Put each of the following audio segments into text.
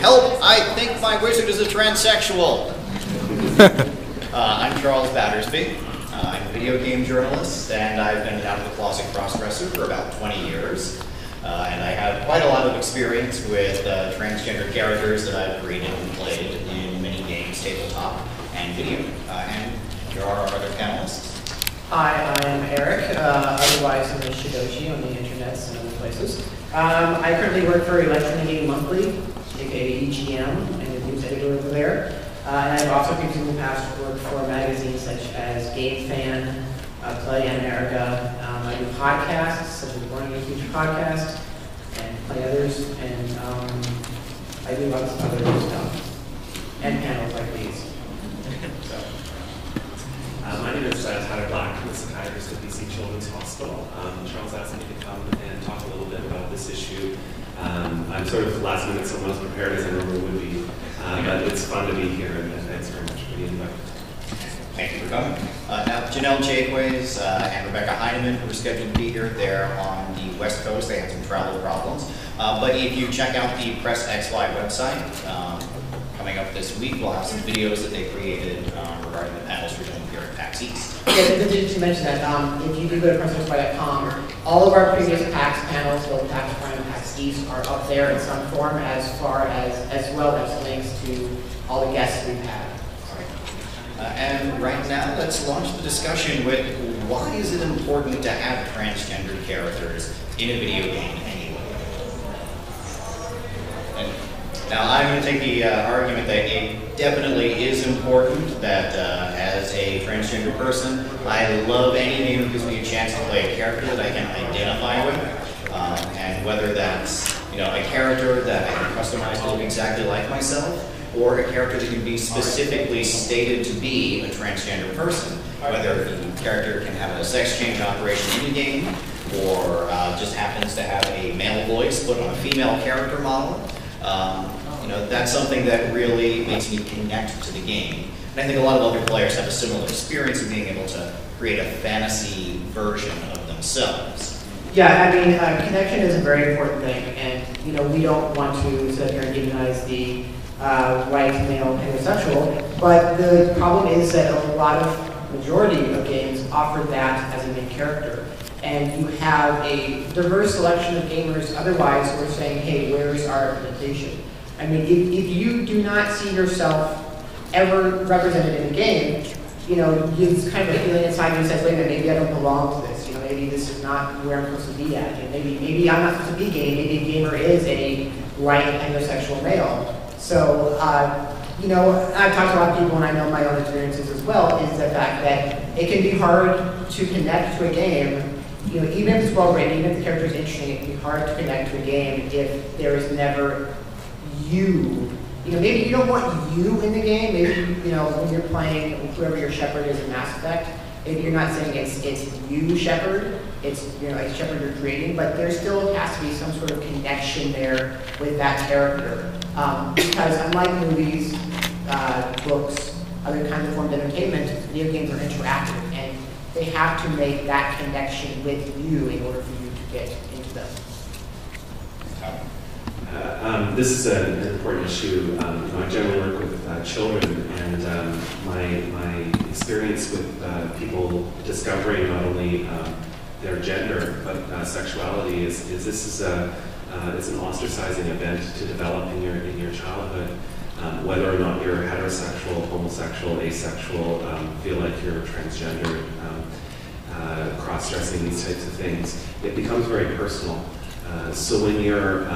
Help, I think my wizard is a transsexual. I'm Charles Battersby. I'm a video game journalist, and I've been an out-of-the-closet crossdresser for about 20 years. And I have quite a lot of experience with transgender characters that I've created and played in many games, tabletop and video. And here are our other panelists. Hi, I'm Eric, otherwise known as Shidoshi on the internets and other places. I currently work for Electronic Gaming Monthly, aka EGM, and the news editor over there. And I've also previously in the past worked for magazines such as Game Fan, Play in America. I do podcasts, such as Born a Future podcast, and play others, and I do lots of other stuff, and panels like these. So. My name is Tyler Black. I'm a psychiatrist at BC Children's Hospital. Charles asked me to come and talk a little bit about this issue. I'm sort of last minute, so I'm not as prepared as I normally would be, but it's fun to be here, and thanks very much for the invite. Thank you for coming. Now, Janelle Jaquays and Rebecca Heineman, who are scheduled to be here, they're on the West Coast. They had some travel problems. But if you check out the Press XY website, coming up this week, we'll have some videos that they created regarding the panels we're doing here at PAX East. Yeah, just mention that if you do go to pressxy.com, all of our previous PAX panels, both PAX Prime and PAX East, are up there in some form, as well as links to all the guests we've had. And right now, let's launch the discussion with why is it important to have transgender characters in a video game anyway? And now, I'm going to take the argument that it definitely is important that as a transgender person, I love any game that gives me a chance to play a character that I can identify with. And whether that's a character that I can customize to look exactly like myself, or a character that can be specifically stated to be a transgender person, whether the character can have a sex change operation in the game, or just happens to have a male voice put on a female character model. That's something that really makes me connect to the game. And I think a lot of other players have a similar experience of being able to create a fantasy version of themselves. Yeah, I mean, connection is a very important thing, and we don't want to sit here and demonize the white male heterosexual, but the problem is that a lot of majority of games offer that as a main character, and you have a diverse selection of gamers otherwise who are saying, hey, where's our representation? I mean, if you do not see yourself ever represented in a game, it's kind of a feeling inside you that says, wait a minute, maybe I don't belong to this. Maybe this is not where I'm supposed to be at. And maybe I'm not supposed to be gay. Maybe a gamer is a white heterosexual male. So, I've talked to a lot of people, and I know my own experiences as well, is the fact that it can be hard to connect to a game. Even if it's well written, even if the character is interesting, it can be hard to connect to a game if there is never you. Maybe you don't want you in the game. Maybe, when you're playing whoever your shepherd is in Mass Effect, maybe you're not saying it's you, Shepard. It's a Shepard you're creating, but there still has to be some sort of connection there with that character. Because unlike movies, books, other kinds of forms of entertainment, video games are interactive, and they have to make that connection with you in order for you to get into them. This is an important issue. I generally work with children, and my experience with people discovering not only their gender but sexuality is this is it's an ostracizing event to develop in your childhood. Whether or not you're heterosexual, homosexual, asexual, feel like you're transgender, cross-dressing, these types of things, it becomes very personal. So when you're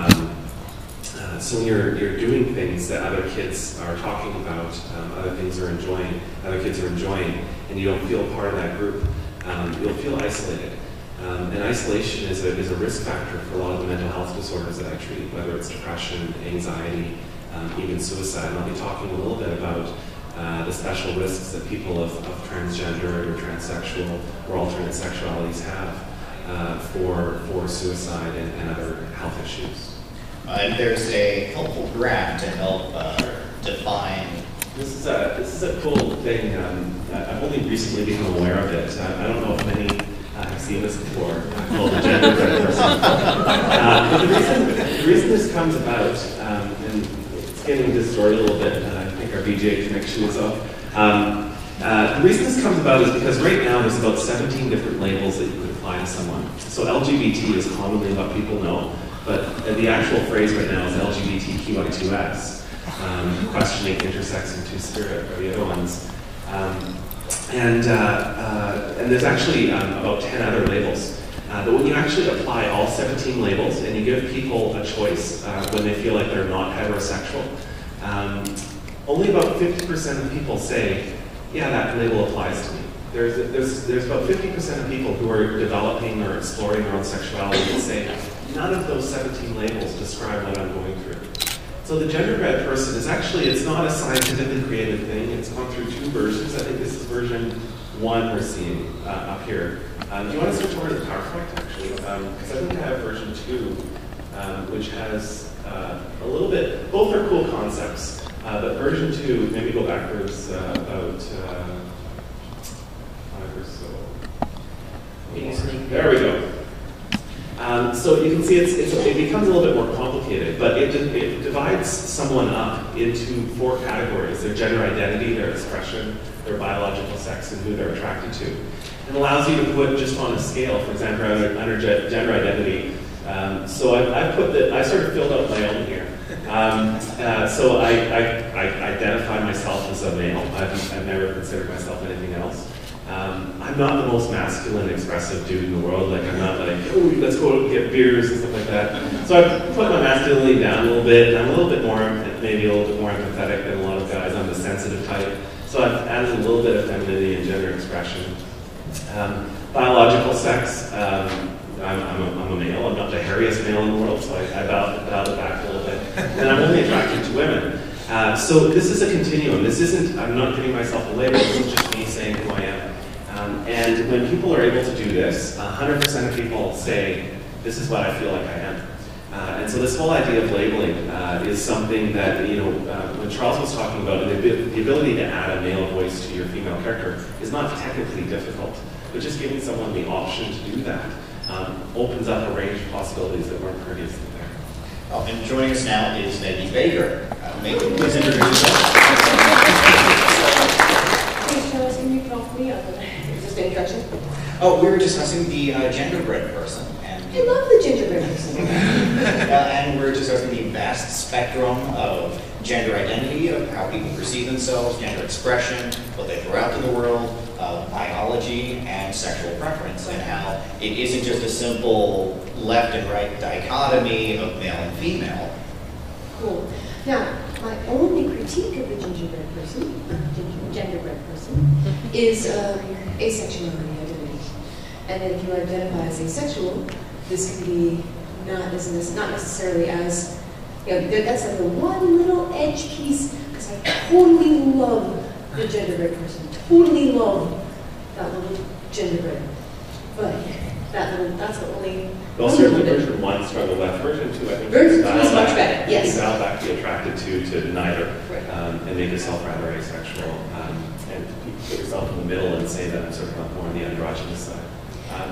doing things that other kids are talking about, other kids are enjoying, and you don't feel part of that group, you'll feel isolated. And isolation is a risk factor for a lot of the mental health disorders that I treat, whether it's depression, anxiety, even suicide. And I'll be talking a little bit about the special risks that people of transgender or transsexual or alternate sexualities have for suicide and other health issues. There's a helpful graph to help define. This is a cool thing. I've only recently become aware of it. I don't know if many have seen this before. Called the gender person. But the reason this comes about, and it's getting distorted a little bit, and I think our VGA connection is off. The reason this comes about is because right now there's about 17 different labels that you could apply to someone. So LGBT is commonly what people know, but the actual phrase right now is LGBTQI2S, questioning intersex and two-spirit are the other ones. And there's actually about 10 other labels. But when you actually apply all 17 labels and you give people a choice when they feel like they're not heterosexual, only about 50% of people say, yeah, that label applies to me. There's about 50% of people who are developing or exploring their own sexuality that say, none of those 17 labels describe what I'm going through. So the genderbread person is actually, it's not a scientifically created thing. It's gone through 2 versions. I think this is version 1 we're seeing up here. Do you want to switch over to the PowerPoint, actually? Because I think I have version 2, which has a little bit, both are cool concepts, but version 2, maybe go backwards about 5 or so. There we go. So you can see it becomes a little bit more complicated, but it divides someone up into 4 categories: their gender identity, their expression, their biological sex, and who they're attracted to. It allows you to put just on a scale, for example, under gender identity. So I sort of filled out my own here. So I identify myself as a male. I've never considered myself anything else. I'm not the most masculine, expressive dude in the world. Like, I'm not like, oh, let's go get beers and stuff like that. So I've put my masculinity down a little bit. I'm a little bit more, maybe a little bit more empathetic than a lot of guys. I'm the sensitive type. So I've added a little bit of femininity and gender expression. Biological sex, I'm a male. I'm not the hairiest male in the world, so I dialed it back a little bit. And I'm only attracted to women. So this is a continuum. This isn't, I'm not giving myself a label. This is just me saying who I am. And when people are able to do this, 100% of people say, this is what I feel like I am. And so this whole idea of labeling is something that, when Charles was talking about it, the ability to add a male voice to your female character is not technically difficult, but just giving someone the option to do that opens up a range of possibilities that weren't previously there. Oh, and joining us now is Maggie Baker. Maggie, please introduce yourself. Hey, Charles, can you prompt me on just the introduction? Oh, we were discussing the genderbread person. I love the gingerbread person. And we're discussing the vast spectrum of gender identity, of how people perceive themselves, gender expression, what they throw out to the world, biology, and sexual preference, and how it isn't just a simple left and right dichotomy of male and female. Cool. Now, my only critique of the genderbread person is asexuality identity. And if you identify as asexual, this can be not necessarily as, that's like the one little edge piece, because I totally love the genderbread person, totally love that little genderbread. But that's the only. Well, certainly version 1 is from the left. Version 2, I think, version 2 is much better. Yes. You can dial back be attracted to neither, right. And make yourself rather asexual, and put yourself in the middle and say that I'm sort of more on the androgynous side.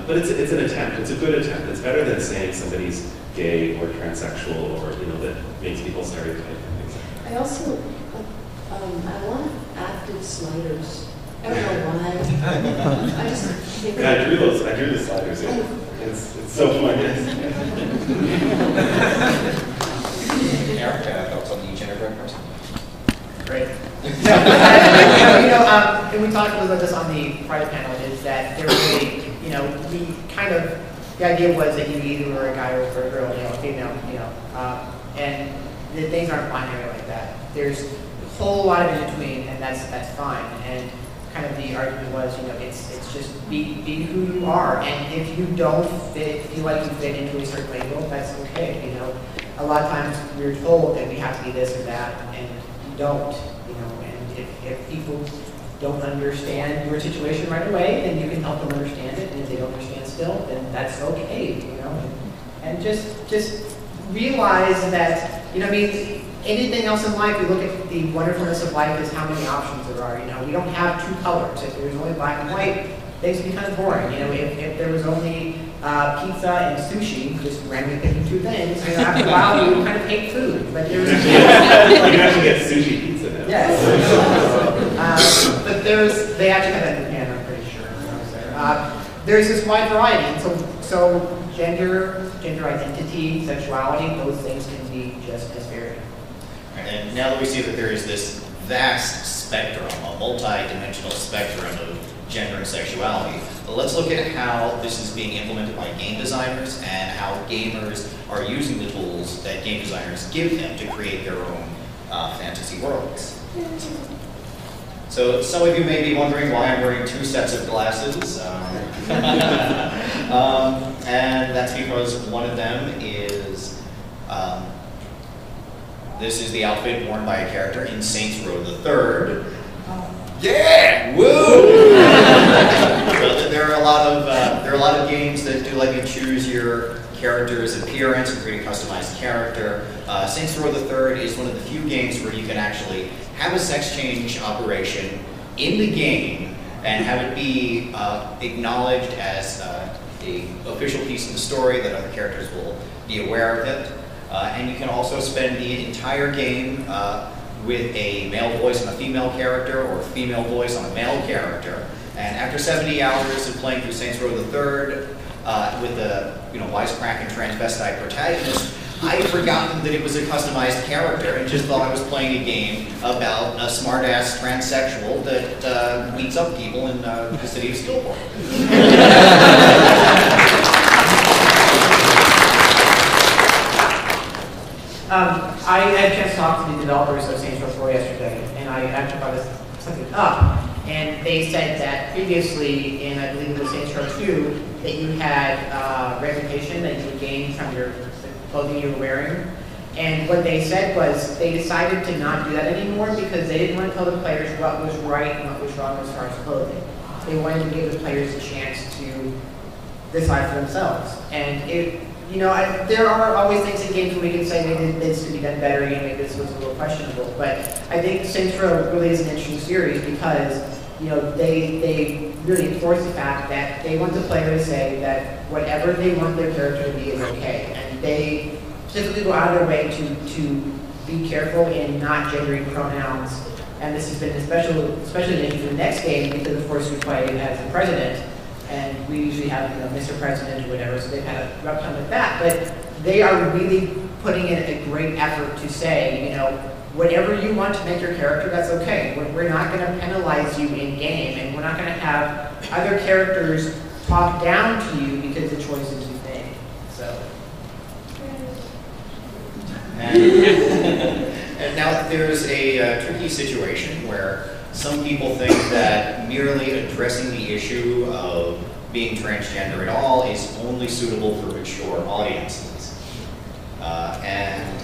But it's an attempt. It's a good attempt. It's better than saying somebody's gay or transsexual, or that makes people stereotype and things like that. I also I want active sliders. I don't know why. I just think Yeah, I drew the sliders. Yeah. It's so fun. Eric, thoughts on the genderbread person? Great. And we talked a little about this on the prior panel, is that there really, the idea was that you either were a guy or a girl, female, and the things aren't binary like that. There's a whole lot of in between, and that's fine. And kind of the argument was, it's just be who you are, and if you don't feel like you fit into a certain label, that's okay. A lot of times we're told that we have to be this or that, and you don't. And if people don't understand your situation right away, then you can help them understand it. And if they don't understand still, then that's okay, And just realize that, anything else in life, we look at the wonderfulness of life as how many options there are. We don't have 2 colors. If there's only black and white, things can be kind of boring. You know, if there was only pizza and sushi, just randomly picking two things, you know, after a while you would kind of hate food. But there's you can actually get sushi pizza now. yes. But they actually have that in Japan, I'm pretty sure. When I was there. There's this wide variety, and so gender identity, sexuality, those things can be just as varied. And now that we see that there is this vast spectrum, a multi-dimensional spectrum of gender and sexuality, but let's look at how this is being implemented by game designers and how gamers are using the tools that game designers give them to create their own fantasy worlds. So some of you may be wondering why I'm wearing two sets of glasses. And that's because one of them is, this is the outfit worn by a character in Saints Row the Third. Yeah! Woo! There are a lot of games that do let you choose your character's appearance and create a customized character. Saints Row the Third is one of the few games where you can actually have a sex change operation in the game and have it be acknowledged as a official piece of the story that other characters will be aware of it. And you can also spend the entire game with a male voice on a female character or a female voice on a male character. And after 70 hours of playing through Saints Row the Third with a wisecracking transvestite protagonist, I had forgotten that it was a customized character and just thought I was playing a game about a smart-ass transsexual that beats up people in the city of Stillport. I had a chance to talk to the developers of Saints Row 4 yesterday, and I actually brought something up. And they said that previously, in I believe it was Saints Row 2, that you had reputation that you would gain from the clothing you were wearing. And what they said was they decided to not do that anymore because they didn't want to tell the players what was right and what was wrong as far as clothing. They wanted to give the players a chance to decide for themselves. And there are always things in games where we can say maybe this could be done better, maybe this was a little questionable. But I think Saints Row really is an interesting series because they really enforce the fact that they want the player to say that whatever they want their character to be is okay, and they specifically go out of their way to be careful in not gendering pronouns. And this has been especially an issue for the next game because of course we play as the president. And we usually have, Mr. President or whatever, so they've had a rough time with that. But they are really putting in a great effort to say, whatever you want to make your character, that's okay. We're not going to penalize you in game, and we're not going to have other characters talk down to you because of the choices you made. So. And now there's a tricky situation where some people think that merely addressing the issue of being transgender at all is only suitable for mature audiences. And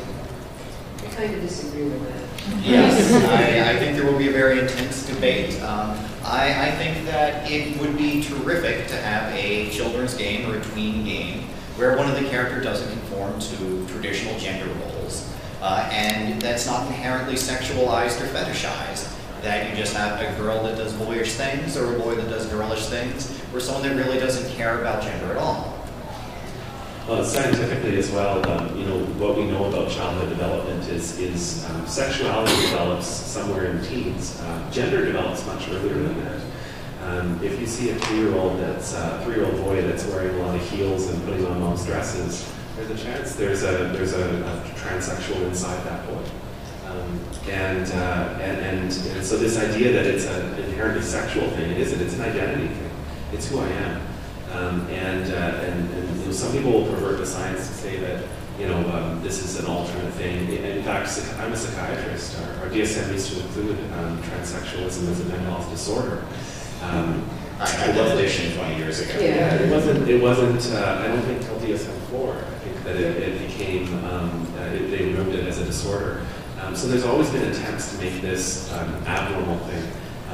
I kind of disagree with that. yes, I think there will be a very intense debate. I think that it would be terrific to have a children's game or a tween game where one of the characters doesn't conform to traditional gender roles. And that's not inherently sexualized or fetishized. That you just have a girl that does boyish things or a boy that does girlish things, or someone that really doesn't care about gender at all. Well, scientifically as well, what we know about childhood development is sexuality develops somewhere in teens. Gender develops much earlier than that. If you see a 3-year-old boy that's wearing a lot of heels and putting on mom's dresses, there's a chance there's a transsexual inside that boy. And so this idea that it's an inherently sexual thing, it isn't. It's an identity thing. It's who I am. And some people will pervert the science to say that this is an alternate thing. In fact, I'm a psychiatrist. Our DSM used to include transsexualism as a mental health disorder. I had that edition 20 years ago. Yeah, it wasn't. I don't think until DSM-4. I think that it became. They removed it as a disorder. So there's always been attempts to make this abnormal thing.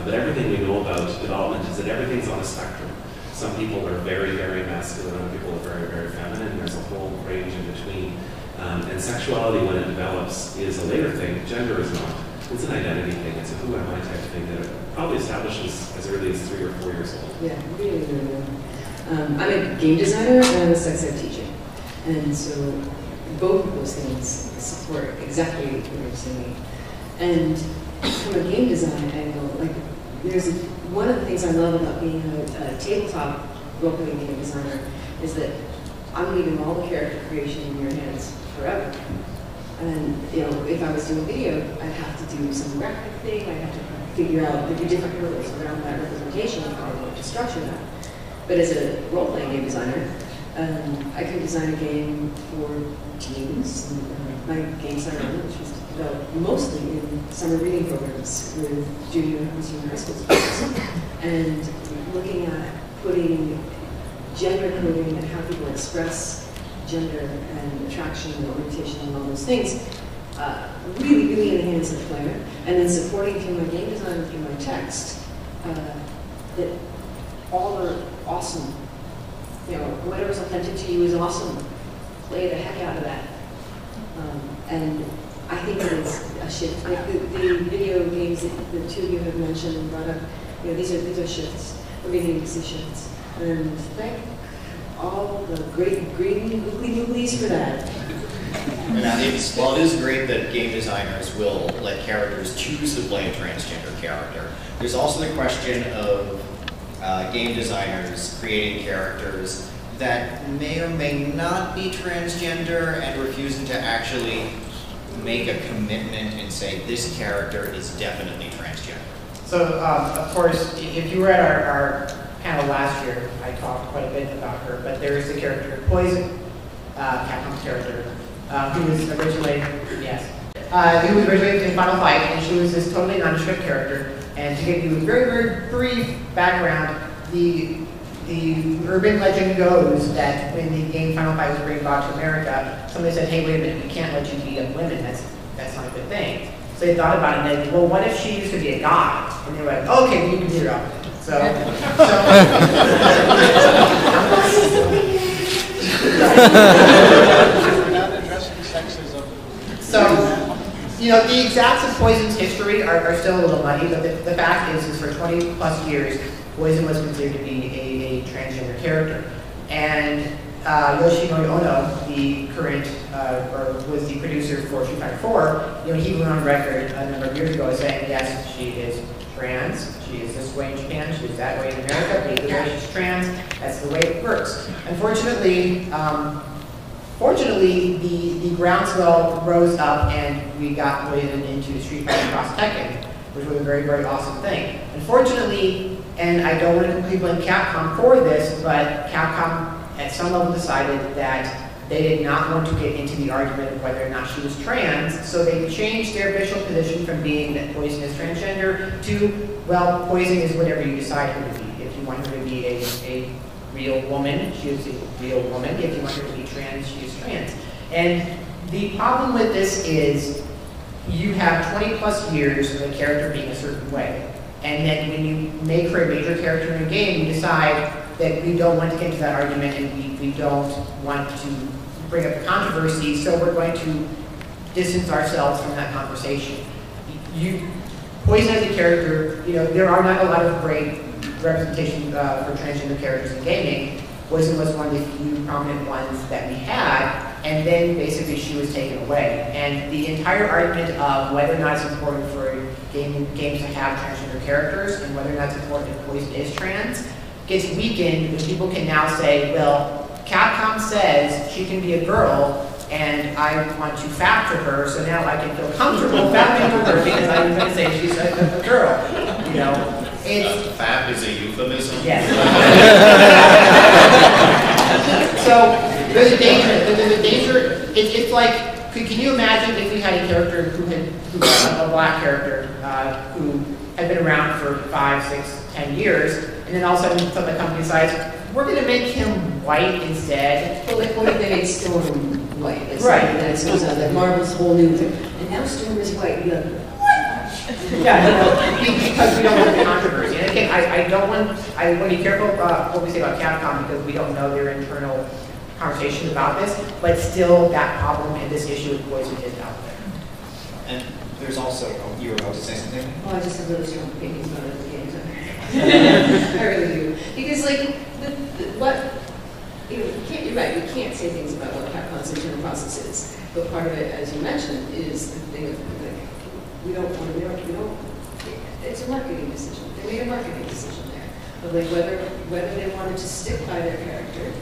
But everything we know about development is that everything's on a spectrum. Some people are very, very masculine, other people are very, very feminine. There's a whole range in between. And sexuality, when it develops, is a later thing. Gender is not. it's an identity thing. It's a who am I type thing that probably establishes as early as 3 or 4 years old. Yeah, really, really, really. I'm a game designer and a sex ed teacher. And so both of those things support exactly what you're saying. And from a game design angle, like one of the things I love about being a tabletop role-playing game designer is that I'm leaving all the character creation in your hands forever. And if I was doing video, I'd have to do some graphic thing. I'd have to figure out there'd be different hurdles around that representation and how I want to structure that. But as a role-playing game designer, I can design a game for teens. My games I run, which was developed mostly in summer reading programs with junior and senior high school students, and looking at putting gender coding and how people express gender and attraction and orientation and all those things really, really in the hands of the player, and then supporting through my game design and through my text that all are awesome. Whatever's authentic to you is awesome. Play the heck out of that. And I think that it's a shift. Like the video games that the two of you have mentioned and brought up, these are shifts. We're beginning to see shifts. And thank all the great green googly googlies for that. While it is great that game designers will let characters choose to play a transgender character, there's also the question of game designers creating characters that may or may not be transgender and refusing to actually make a commitment and say this character is definitely transgender. So, of course, if you were at our panel last year, I talked quite a bit about her, but there is the character Poison, Capcom's character, who was originally, who was originally in Final Fight, and she was this totally nondescript character. And to give you a very, very brief background, the urban legend goes that when the game Final Fight was brought to America, somebody said, hey, wait a minute, we can't let you beat up women, that's not a good thing. So they thought about it and they, well, what if she used to be a guy? And they were like, okay, you can beat her up. So we're not addressing sexism. So, the exacts of Poison's history are still a little muddy, but the fact is for 20 plus years, Poison was considered to be a transgender character. And Yoshinori Ono, the current, or was the producer for Street Fighter 4, he went on record a number of years ago saying, yes, she is trans, she is this way in Japan, she is that way in America, legally she's trans, that's the way it works. Unfortunately, the groundswell rose up and we got Poison into Street Fighter Cross Tekken, which was a very, very awesome thing. Unfortunately, and I don't want to completely blame Capcom for this, but Capcom at some level decided that they did not want to get into the argument of whether or not she was trans, so they changed their official position from being that Poison is transgender to, well, Poison is whatever you decide her to be. If you want her to be a real woman, she is a real woman. If you want her to be trans, she is trans. And the problem with this is you have 20 plus years of a character being a certain way. And then when you make her a major character in a game, you decide that we don't want to get into that argument and we don't want to bring up a controversy, so we're going to distance ourselves from that conversation. Poison as a character, there are not a lot of great representation for transgender characters in gaming. Poison was one of the few prominent ones that we had, and then basically she was taken away. And the entire argument of whether or not it's important for games to have transgender characters and whether or not it's important if Poison is trans gets weakened when people can now say, well, Capcom says she can be a girl and I want to factor her, so now I can feel comfortable factoring her because I'm going to say she's a girl. Fab is a euphemism? Yes. So there's a danger. It's like, can you imagine if we had a character who was a black character who had been around for 5, 6, 10 years, and then all of a sudden some of the company decides, we're going to make him white instead. Well, they made Storm white. Right. And then it goes on that Marvel's whole new thing. And now Storm is white. You're like, yeah, because we don't want the controversy. And again, I want to be careful about what we say about Capcom because we don't know their internal conversation about this, but still that problem and this issue with Poison is out there. And There's also, you were about to say something? Oh, I just have really strong opinions about other games. I really do. Because, like, you're right, we can't say things about what Capcom's internal process is. But part of it, as you mentioned, is the thing of, like, we don't, it's a marketing decision. They made a marketing decision there. Of, like, whether they wanted to stick by their character,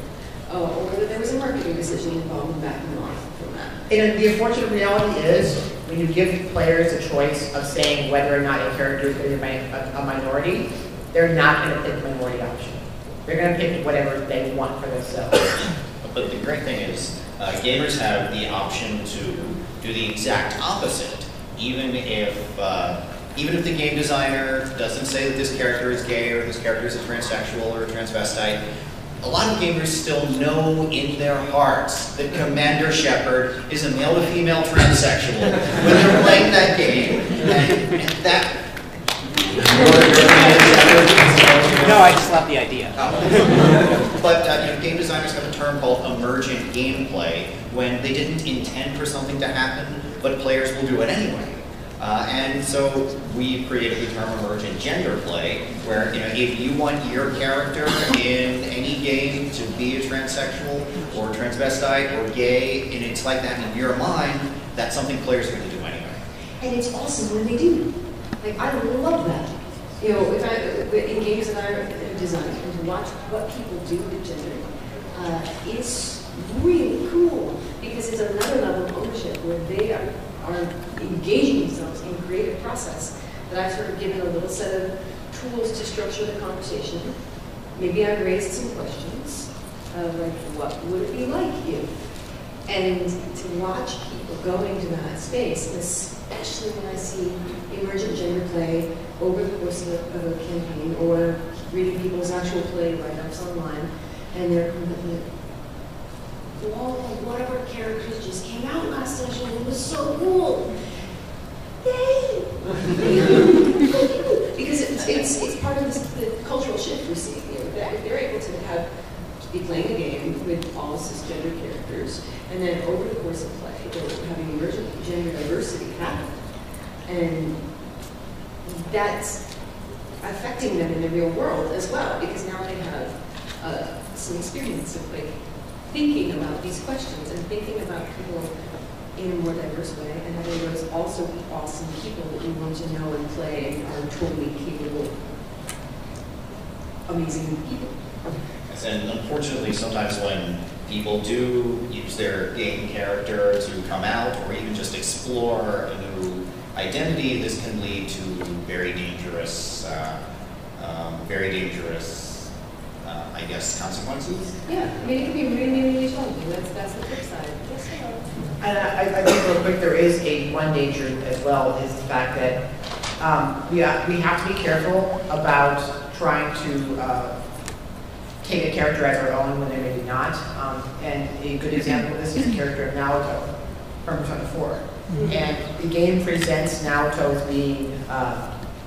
or whether there was a marketing decision involved in backing off from that. And the unfortunate reality is, when you give players a choice of saying whether or not a character is going to be a minority, they're not going to pick the minority option. They're going to pick whatever they want for themselves. But the great thing is, gamers have the option to do the exact opposite, even if the game designer doesn't say that this character is gay or this character is a transsexual or a transvestite. A lot of gamers still know in their hearts that Commander Shepard is a male to female transsexual when they're playing that game, and that. No, I just love the idea. But game designers have a term called emergent gameplay when they didn't intend for something to happen, but players will do it anyway. And so we created the term emergent gender play, where if you want your character in any game to be a transsexual or transvestite or gay, and it's like that in your mind, that's something players are going to do anyway. And it's awesome when they do. Like, I love that. In games that I design, and to watch what people do with gender, it's really cool because it's another level of ownership where they are engaging themselves in creative process. That I've sort of given a little set of tools to structure the conversation. Maybe I've raised some questions of like, what would it be like if? And to watch people going to that space, and especially when I see emergent gender play over the course of a campaign, or reading people's actual play write-ups online, and they're completely, whoa, one of our characters just came out last session, and it was so cool. Yay! Because it's part of the cultural shift we're seeing here. If they're able to be playing a game with all cisgender characters, and then over the course of play, they're having emergent gender diversity happen. And that's affecting them in the real world as well, because now they have some experience of like thinking about these questions and thinking about people in a more diverse way, and having those also be awesome people that we want to know and play and are totally capable, amazing people. And unfortunately, sometimes when people do use their game character to come out or even just explore a new identity, this can lead to very dangerous, I guess, consequences. Yeah, I mean, it can be really, really challenging. That's the flip side. Yes, And I think real quick, there is one danger as well, is the fact that we have to be careful about trying to take a character as our own when they're maybe not. And a good example of this is the character of Naoto from Persona 4. And the game presents Naoto as being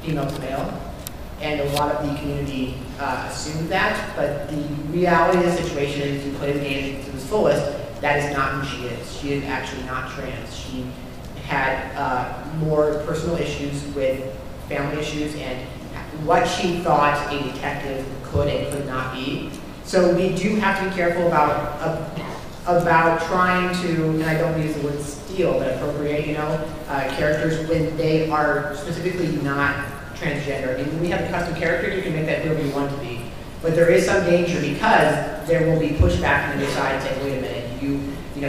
female to male, and a lot of the community assumed that, but the reality of the situation is, if you play the game to its fullest, that is not who she is. She is actually not trans. She had more personal issues with family issues and what she thought a detective could and could not be. So we do have to be careful about trying to, and I don't use the word steal, but appropriate, characters when they are specifically not transgender. I mean, when we have a custom character, you can make that whoever you want to be. But there is some danger because there will be pushback from the other side saying, wait a minute,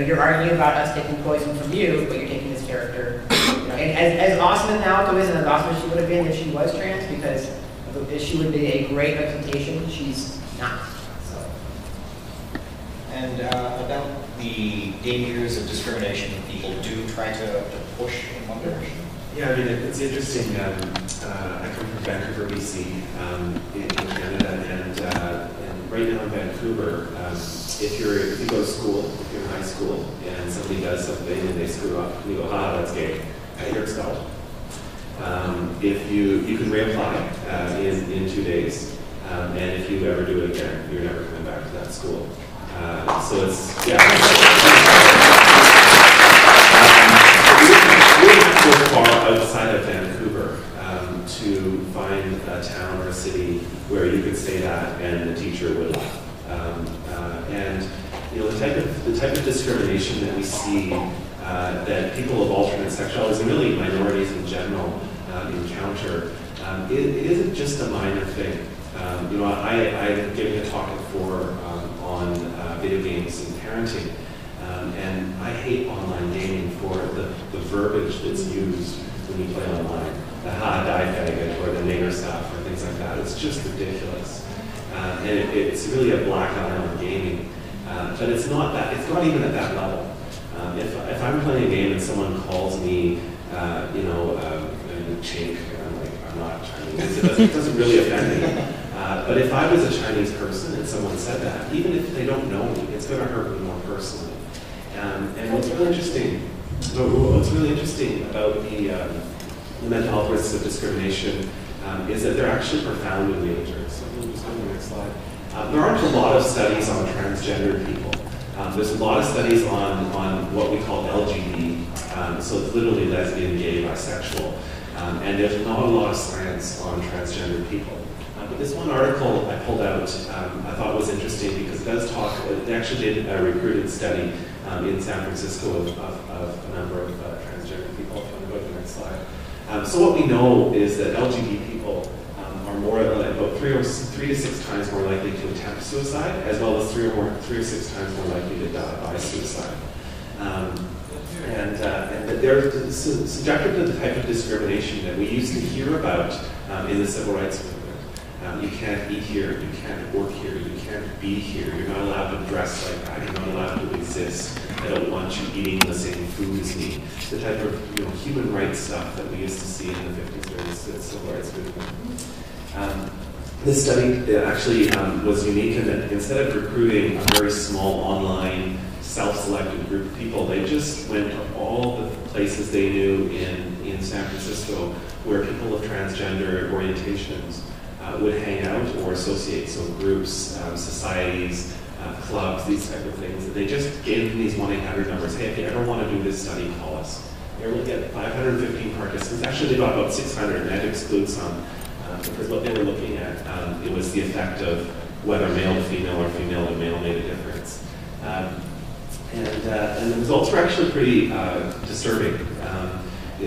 you're arguing about us taking poison from you, but you're taking this character. And as awesome as Naoto is, and as awesome as she would have been if she was trans, because she would be a great representation, she's not. So. And about the dangers of discrimination, people do try to push in one direction. Yeah, I mean, it's interesting. I come from Vancouver, BC, in Canada, and right now in Vancouver, if you go to school, if you're in high school, and somebody does something and they screw up, you go, that's gay. You're expelled. If you can reapply in 2 days, and if you ever do it again, you're never coming back to that school. So it's, yeah. go far outside of Vancouver to find a town or a city where you could say that and the teacher would laugh. And you know, the type of discrimination that we see that people of alternate sexualities and really minorities in general encounter, it isn't just a minor thing. You know, I'm giving a talk at 4 on video games and parenting, and I hate online gaming for the verbiage that's used when you play online. The die faggot or the nigger stuff or things like that. It's just ridiculous. And it's really a black eye on gaming. But it's not that. It's not even at that level. If I'm playing a game and someone calls me, you know, a chink, I'm like, I'm not Chinese. It doesn't really offend me. But if I was a Chinese person and someone said that, even if they don't know me, it's going to hurt me more personally. And what's really interesting about the mental health risks of discrimination is that they're actually profound in nature. So we'll just go to the next slide. There aren't a lot of studies on transgender people. There's a lot of studies on what we call LGBT, so it's literally lesbian, gay, bisexual, and there's not a lot of science on transgender people. But this one article I pulled out I thought was interesting because it does talk, it actually did a recruited study in San Francisco of a number of transgender people. If you want to go to the next slide. So what we know is that LGBT people are more about 3 to 6 times more likely to attempt suicide, as well as 3 or 6 times more likely to die by suicide. And that they're subjected to the type of discrimination that we used to hear about in the civil rights movement. You can't eat here, you can't work here, you can't be here, you're not allowed to dress like that, you're not allowed to exist, I don't want you eating the same food as me. The type of human rights stuff that we used to see in the 50s during the civil rights movement. This study actually was unique in that instead of recruiting a very small online self-selected group of people, they just went to all the places they knew in San Francisco where people of transgender orientations would hang out or associate, so groups, societies, clubs, these type of things. They just gave them these 1-800 numbers. Hey, if you ever want to do this study, call us. They were able to get 515 participants. Actually, they got about 600, and I had to exclude some because what they were looking at, it was the effect of whether male to female or female to male made a difference. And the results were actually pretty disturbing.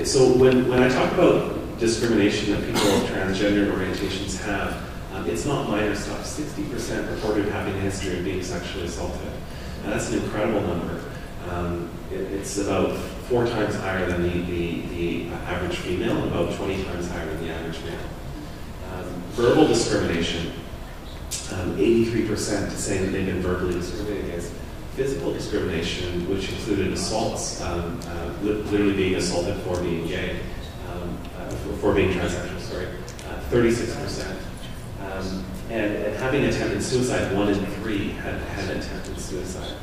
So when I talk about discrimination that people of transgender orientations have, it's not minor stuff. 60% reported having a history of being sexually assaulted. And that's an incredible number. It's about 4 times higher than the average female, and about 20 times higher than the average male. Verbal discrimination, 83% saying that they've been verbally discriminated against. Physical discrimination, which included assaults, literally being assaulted for being gay, for being transsexual, sorry, 36%. And having attempted suicide, 1 in 3 had attempted suicide,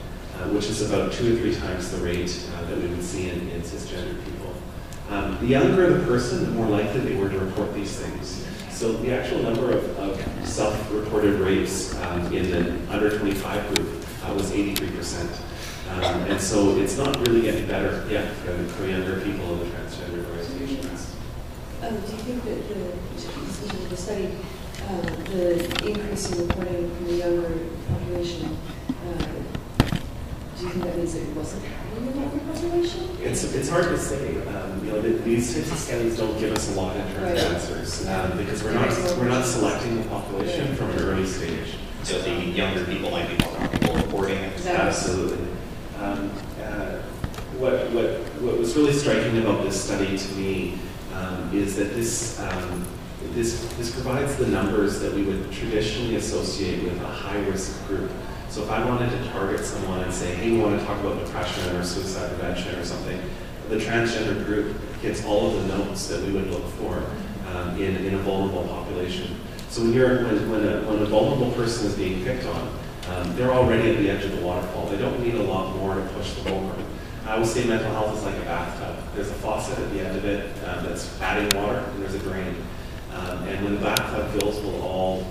which is about 2 or 3 times the rate that we would see in cisgender people. The younger the person, the more likely they were to report these things. So the actual number of self-reported rapes in the under 25 group was 83%. And so it's not really getting better yet for younger people in the transgender orientations. Do you think that the study, the increase in reporting from the younger population, do you think that means that it wasn't happening in the younger population? It's hard to say. These types of studies don't give us a lot in terms of answers because we're not selecting the population from an early stage. So the younger people might be more comfortable reporting it. Absolutely. What was really striking about this study to me is that this provides the numbers that we would traditionally associate with a high-risk group. So if I wanted to target someone and say, hey, we want to talk about depression or suicide prevention or something, the transgender group gets all of the notes that we would look for in a vulnerable population. So when a vulnerable person is being picked on, they're already at the edge of the waterfall. They don't need a lot more to push them over. I would say mental health is like a bathtub. There's a faucet at the end of it that's adding water, and there's a drain. And when the bathtub fills, we'll all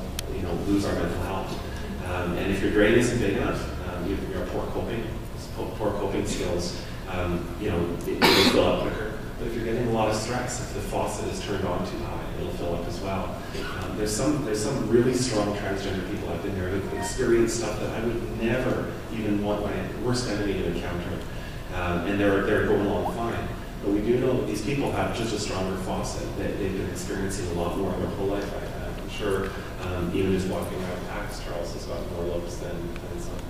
lose our mental health. And if your drain isn't big enough, you're poor coping skills, it will fill up quicker. But if you're getting a lot of stress, if the faucet is turned on too high, it'll fill up as well. There's some really strong transgender people I've been there who've experienced stuff that I would never even want my worst enemy to encounter. And they're going along fine. But we do know that these people have just a stronger faucet. They've been experiencing a lot more their whole life. I'm sure even just walking around PAX, Charles has got more looks than some.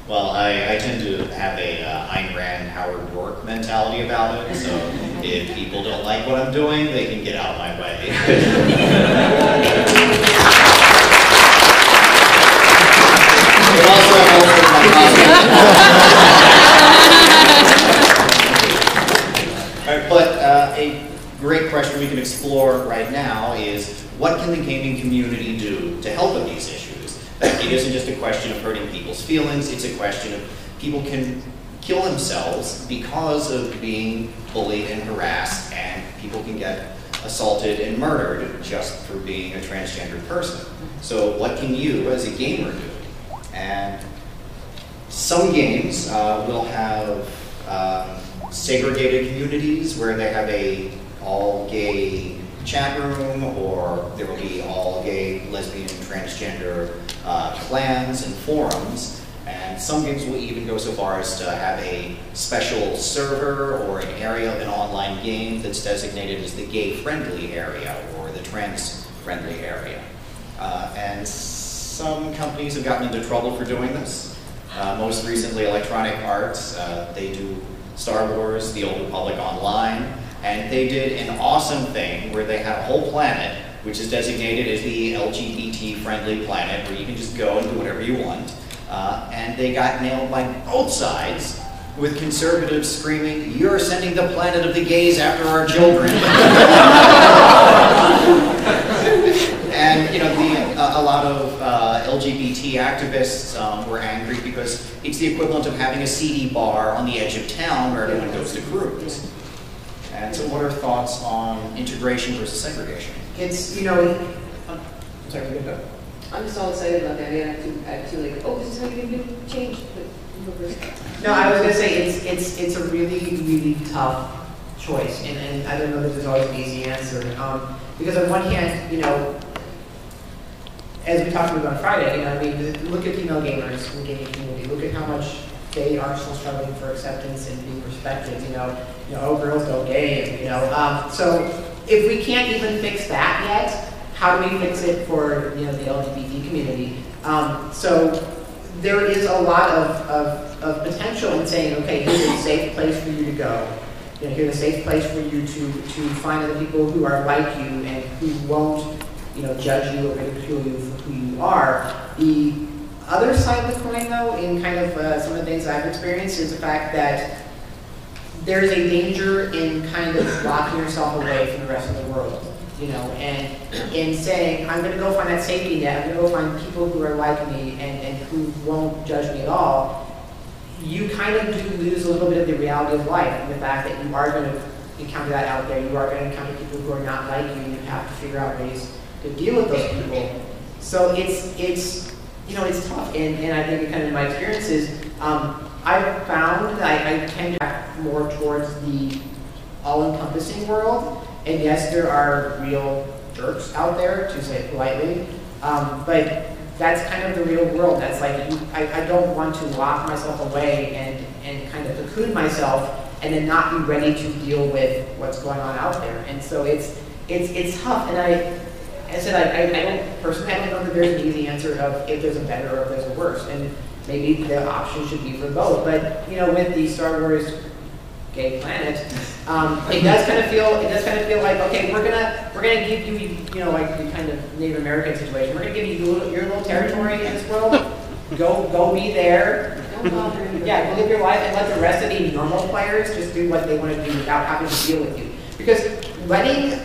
Well, I tend to have a Ayn Rand, Howard Rourke mentality about it, so if people don't like what I'm doing, they can get out of my way. It also helps with my costume. But a great question we can explore right now is, what can the gaming community do to help with these issues? It isn't just a question of hurting people's feelings, it's a question of people can kill themselves because of being bullied and harassed, and people can get assaulted and murdered just for being a transgender person. So what can you as a gamer do? And some games will have segregated communities where they have a all-gay chat room, or there will be all-gay, lesbian, transgender clans and forums, and some games will even go so far as to have a special server or an area of an online game that's designated as the gay-friendly area or the trans-friendly area. And some companies have gotten into trouble for doing this. Most recently, Electronic Arts, they do Star Wars, The Old Republic Online, and they did an awesome thing where they had a whole planet which is designated as the LGBT-friendly planet, where you can just go and do whatever you want. And they got nailed by both sides, with conservatives screaming, "You're sending the planet of the gays after our children." And you know, a lot of LGBT activists were angry because it's the equivalent of having a seedy bar on the edge of town where everyone goes to cruise. And so what are thoughts on integration versus segregation? It's, you know, I'm sorry, you go. I'm just all excited about that. I have to like, oh, this is how you're going to change. No, I was going to say it's a really, really tough choice, and I don't know that there's always an easy answer. Because on one hand, you know, as we talked about on Friday, you know, I mean, look at female gamers in the gaming community. Look at how much they are still struggling for acceptance and being respected. You know, oh, girls go gay, and, you know. So if we can't even fix that yet, how do we fix it for, you know, the LGBT community? So there is a lot of potential in saying, okay, here's a safe place for you to go. You know, here's a safe place for you to find other people who are like you and who won't, you know, judge you or ridicule you for who you are. The other side of the coin, though, in kind of some of the things I've experienced, is the fact that there's a danger in kind of locking yourself away from the rest of the world, you know, and in saying, I'm going to go find that safety net, I'm going to go find people who are like me and who won't judge me at all. You kind of do lose a little bit of the reality of life, and the fact that you are going to encounter that out there. You are going to encounter people who are not like you, and you have to figure out ways to deal with those people. So it's you know, it's tough, and I think kind of in my experiences, I've found that I tend to act more towards the all-encompassing world, and yes, there are real jerks out there, to say it politely, but that's kind of the real world. That's like, I don't want to lock myself away and kind of cocoon myself and then not be ready to deal with what's going on out there. And so it's tough, and I said, I don't personally, I don't know that there's an easy answer of if there's a better or if there's a worse, and maybe the option should be for both. But you know, with the Star Wars gay planet, it does kind of feel like, okay, we're gonna give you, you know, like the kind of Native American situation. We're gonna give you your little territory in this world. Go be there. Don't bother anybody. Yeah, go live your life and let the rest of the normal players just do what they want to do without having to deal with you. Because letting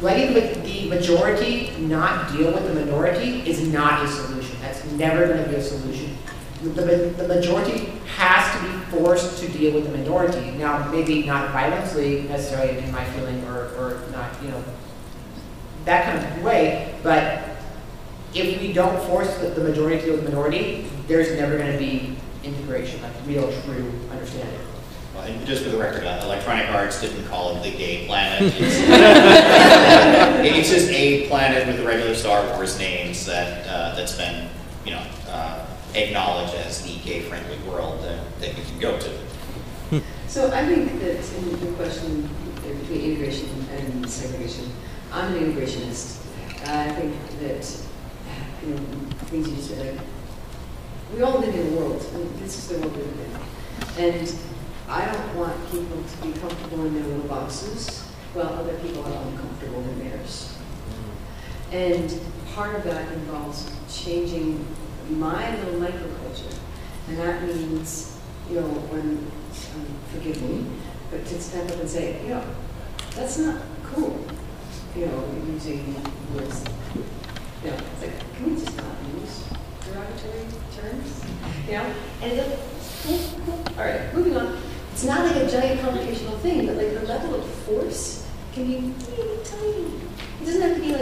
the majority not deal with the minority is not a solution. That's never going to be a solution. The majority has to be forced to deal with the minority. Now, maybe not violently necessarily in my feeling, or not, you know, that kind of way, but if we don't force the majority to deal with the minority, there's never going to be integration, like real, true understanding. Well, and just for the record, Electronic Arts didn't call it the gay planet. It's just a planet with the regular Star Wars names that's been, you know, acknowledged as the gay-friendly world that you can go to. So I think that in the question between integration and segregation, I'm an integrationist. I think that, you know, things you just said, we all live in a world, and this is the world we live in. And I don't want people to be comfortable in their little boxes while other people are uncomfortable in theirs. And part of that involves changing my little microculture. And that means, you know, when, forgive me, but to step up and say, you know, that's not cool. You know, using words. You know, it's like, can we just not use derogatory terms? You know? And it's like, cool. All right, moving on. It's not like a giant confrontational thing, but like the level of force can be really tiny. It doesn't have to be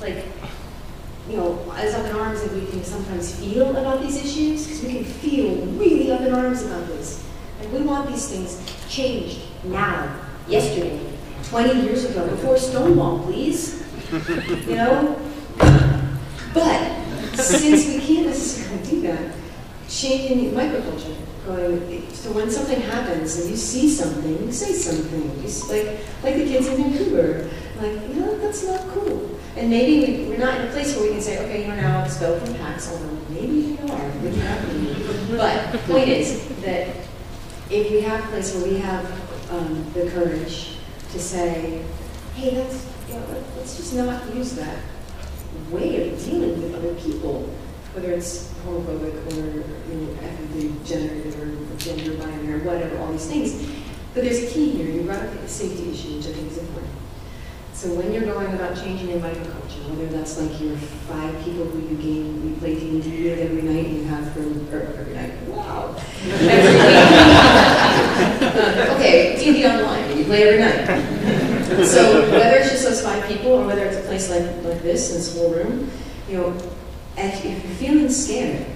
like you know, as up in arms as we can sometimes feel about these issues, because we can feel really up in arms about this. And we want these things changed now, yesterday, 20 years ago, before Stonewall, please. You know? But since we can't necessarily do that, changing microculture, going, so when something happens and you see something, say something. Just like the kids in Vancouver, like, you know, that's not cool. And maybe we're not in a place where we can say, okay, you know, now let's go from PAX, although maybe you are, maybe not. But the point is that if we have a place where we have the courage to say, hey, let's, you know, let's just not use that way of dealing with other people, whether it's homophobic or, you know, ethnically generated or gender binary or whatever, all these things. But there's a key here. You brought up a safety issue, which I think is important. So when you're going about changing your microculture, whether that's like your 5 people who you play D&D with every night, and you have from, or every night, wow. Every week. Okay, D&D online, you play every night. So whether it's just those 5 people, or whether it's a place like this, in this whole room, you know, if you're feeling scared,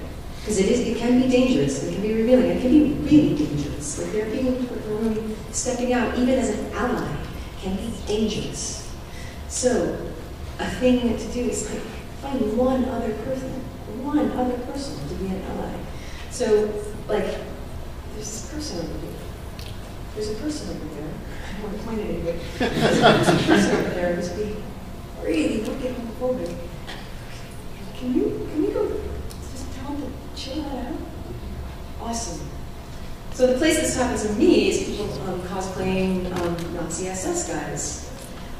because it can be dangerous, it can be revealing, it can be really dangerous. Like there are people who are really stepping out, even as an ally, can be dangerous. So a thing to do is like find one other person to be an ally. So like there's this person over there. There's a person over there. I don't want to point at anybody. There's a person over there who's being really wicked homophobic. Can we go just tell them to chill that out? Awesome. So the place this happens to me is people cosplaying Nazi SS guys.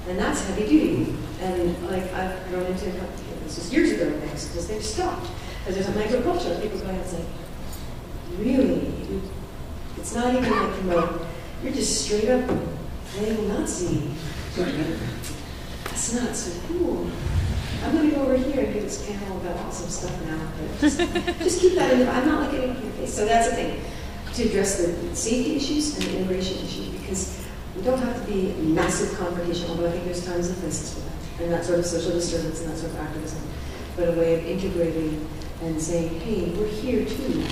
And that's heavy duty. And like I've run into a couple of this was years ago because they've stopped. Because there's a microculture of people going and saying, really? It's not even like, you know, you're just straight up playing Nazi. That's not so cool. I'm going to go over here and give this panel about awesome stuff now. But just keep that in there. I'm not looking at your face. So that's the thing, to address the safety issues and the integration issues, because we don't have to be massive confrontation, although I think there's times and places for that, and that sort of social disturbance and that sort of activism, but a way of integrating and saying, hey, we're here too,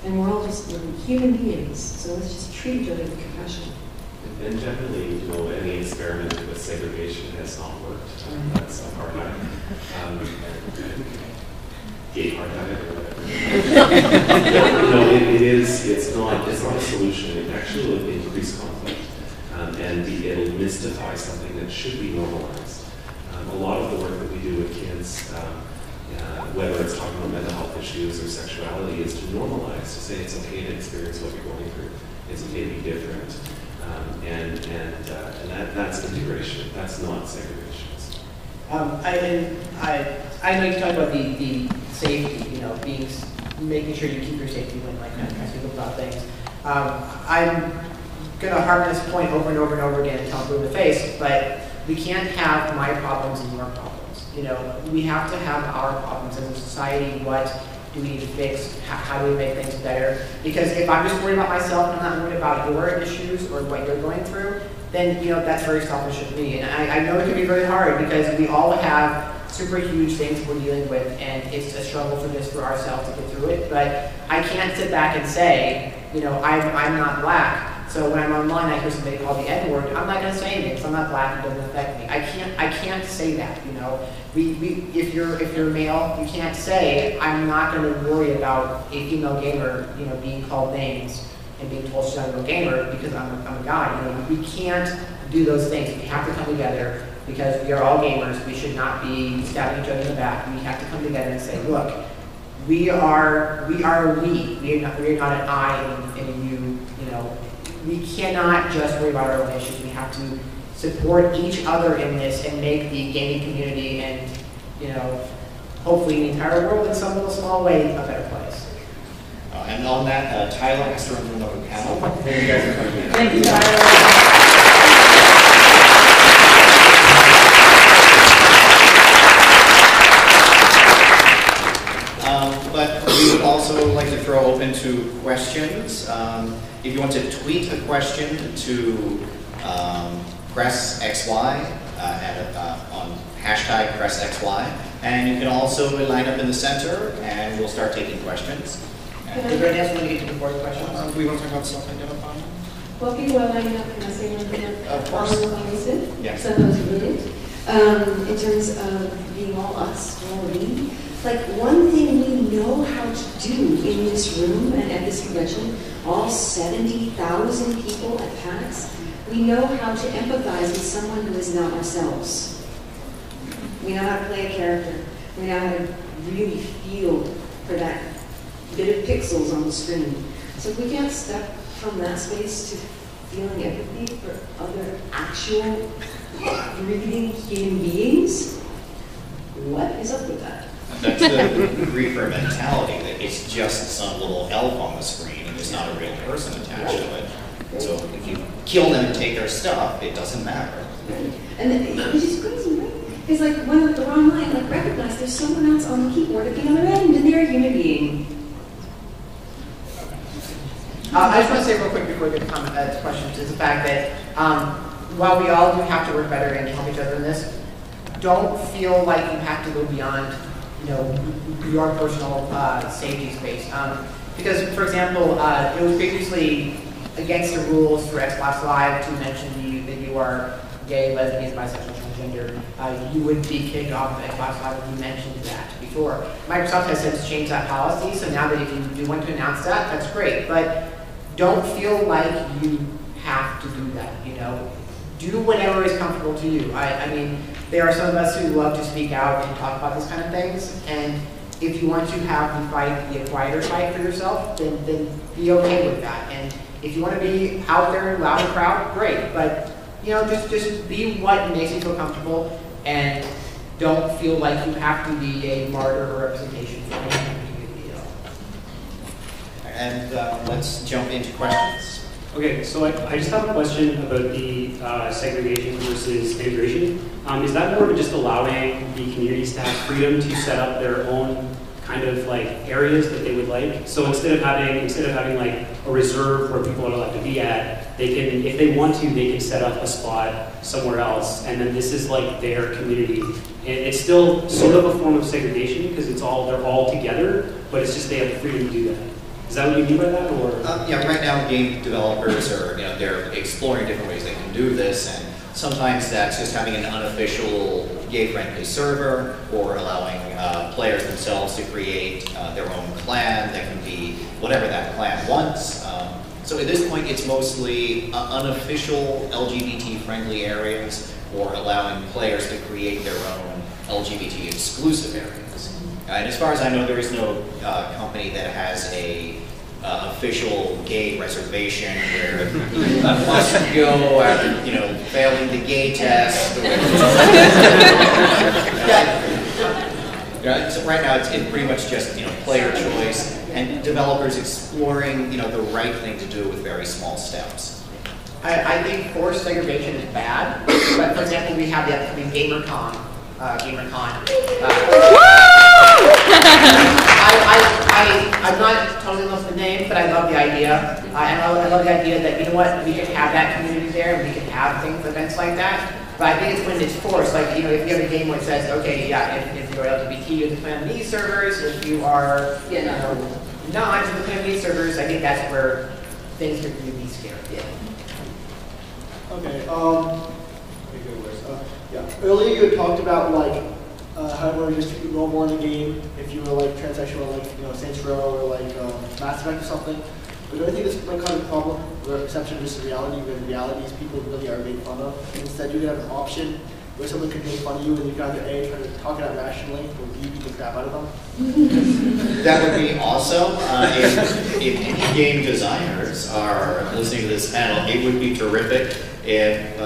and we're all just human beings, so let's just treat each other with compassion. And generally, you know, any experiment with segregation has not worked. That's a hard hat. Gay hard hat or whatever. No, it's not a solution. It actually will increase conflict. And it'll mystify something that should be normalized. A lot of the work that we do with kids, whether it's talking about mental health issues or sexuality, is to normalize, to say it's okay to experience what you're going through. It's okay to be different. And that's integration. That's not segregation. I know you talked about the safety, you know, making sure you keep your safety when like kind of trying to think about things. I'm going to harp this point over and over and over again until I'm blue in the face, but we can't have my problems and your problems. You know, we have to have our problems as a society. What do we need to fix? How do we make things better? Because if I'm just worried about myself and I'm not worried about your issues or what you're going through, then, you know, that's very selfish of me. And I know it can be very hard because we all have super huge things we're dealing with, and it's a struggle for ourselves to get through it. But I can't sit back and say, you know, I'm not black. So when I'm online, I hear somebody call the N-word, I'm not gonna say anything because I'm not black, it doesn't affect me. I can't say that, you know. If you're male, you can't say, I'm not gonna worry about a female gamer, you know, being called names and being told she's not a real gamer because I'm a guy. You know, we can't do those things. We have to come together because we are all gamers. We should not be stabbing each other in the back. We have to come together and say, look, we are we. We are not an I and a you, you know. We cannot just worry about our own issues. We have to support each other in this and make the gaming community and, you know, hopefully the entire world in some little small way a better place. And on that, Tyler has to run from another panel. Thank you guys for coming in. Thank you, Tyler. But we would also like to throw open to questions. If you want to tweet a question to PressXY on hashtag PressXY, and you can also line up in the center, and we'll start taking questions. Is there anything else we want to get to before the questions? We want to talk about self-identifying. Well, people are lining up, can I say one thing? Of course. Yes. So that was brilliant. In terms of being all us, all we. Like, one thing we know how to do in this room and at this convention, all 70,000 people at PAX, we know how to empathize with someone who is not ourselves. We know how to play a character. We know how to really feel for that bit of pixels on the screen. So if we can't step from that space to feeling empathy for other actual breathing human beings, what is up with that? That's the griefer mentality, that it's just some little elf on the screen and there's not a real person attached to it. So if you kill them and take their stuff, it doesn't matter. And it's just crazy, right? It's like one of the wrong line, like recognize there's someone else on the keyboard at the other end and they're a human being. I just want to say real quick before we get to questions is the fact that while we all do have to work better and help each other in this, don't feel like you have to go beyond, you know, your personal safety space. Because, for example, it was previously against the rules for Xbox Live to mention that you are gay, lesbian, bisexual, transgender. You would be kicked off of Xbox Live if you mentioned that before. Microsoft has since changed that policy, so now that if you do want to announce that, that's great. But don't feel like you have to do that, you know. Do whatever is comfortable to you. I mean, there are some of us who love to speak out and talk about these kind of things, and if you want to have the fight be a quieter fight for yourself, then be okay with that. And if you want to be out there and loud and proud, great. But you know, just be what makes you feel comfortable, and don't feel like you have to be a martyr or representation for anything. And let's jump into questions. Okay, so I just have a question about the segregation versus integration. Is that more of just allowing the communities to have freedom to set up their own kind of like areas that they would like? So instead of having like a reserve where people are allowed to be at, they can, if they want to, they can set up a spot somewhere else, and then this is like their community. It's still sort of a form of segregation because they're all together, but it's just they have the freedom to do that. Is that what you mean by that, or? Yeah, right now game developers are, they're exploring different ways they can do this, and sometimes that's just having an unofficial gay-friendly server, or allowing players themselves to create their own clan that can be whatever that clan wants. So at this point, it's mostly unofficial LGBT-friendly areas, or allowing players to create their own LGBT-exclusive areas. And as far as I know, there is no company that has a official gay reservation where you must go after, failing the gay test. So right now, it's pretty much just, player choice and developers exploring, the right thing to do with very small steps. I think forced segregation is bad, but for example, we have the upcoming GamerCon. I'm not totally in love with the name, but I love the idea. And I love the idea that, we can have that community there, and we can have events like that. But I think it's when it's forced, like, if you have a game where it says, okay, yeah, if you're LGBT, you have to play on these servers. If you are, not, you have to play on these servers. I think that's where things that could be scary. Yeah. Okay. Yeah. Earlier you had talked about like however just treat normal in the game if you were like transsexual, like Saints Row or like Mass Effect or something. But do I think this might cause a problem where perception versus reality, where the reality is people really are made fun of? And instead you could have an option where someone could make fun of you and you can either A, try to talk it out rationally, or B, beat the crap out of them? That would be awesome. If any game designers are listening to this panel, it would be terrific if